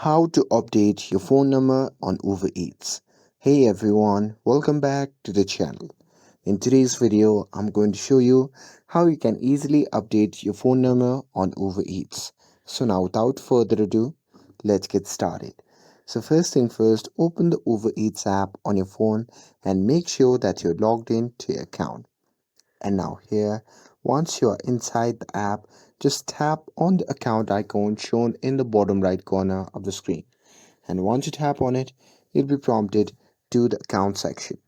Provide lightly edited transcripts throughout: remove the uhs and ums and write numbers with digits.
How to update your phone number on Uber Eats. Hey everyone, welcome back to the channel. In today's video, I'm going to show you how you can easily update your phone number on Uber Eats. So now without further ado, let's get started. So first thing first, open the Uber Eats app on your phone and make sure that you're logged in to your account. And now here, once you are inside the app, just tap on the account icon shown in the bottom right corner of the screen. And once you tap on it, you'll be prompted to the account section.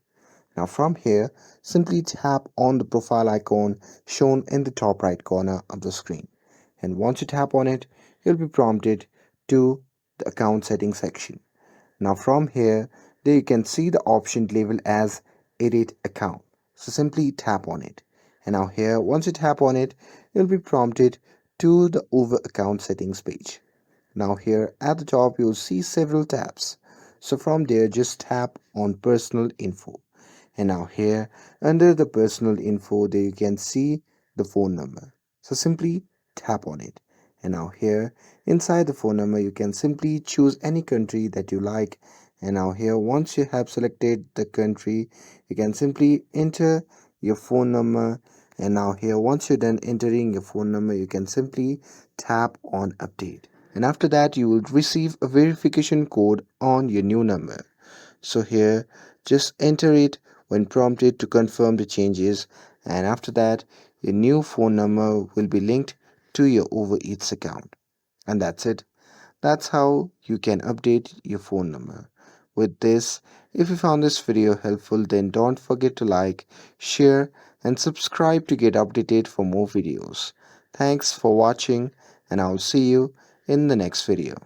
Now from here, simply tap on the profile icon shown in the top right corner of the screen. And once you tap on it, you'll be prompted to the account settings section. Now from here, there you can see the option labeled as edit account. So simply tap on it. And now here, once you tap on it, you'll be prompted to the Uber account settings page. Now here at the top, you'll see several tabs. So from there, just tap on personal info. And now here, under the personal info, there you can see the phone number. So simply tap on it. And now here, inside the phone number, you can simply choose any country that you like. And now here, once you have selected the country, you can simply enter your phone number. And now here, once you're done entering your phone number, you can simply tap on update. And after that, you will receive a verification code on your new number. So here, just enter it when prompted to confirm the changes, and after that, your new phone number will be linked to your Uber Eats account. And that's it. That's how you can update your phone number. With this, if you found this video helpful, then don't forget to like, share, and subscribe to get updated for more videos. Thanks for watching, and I'll see you in the next video.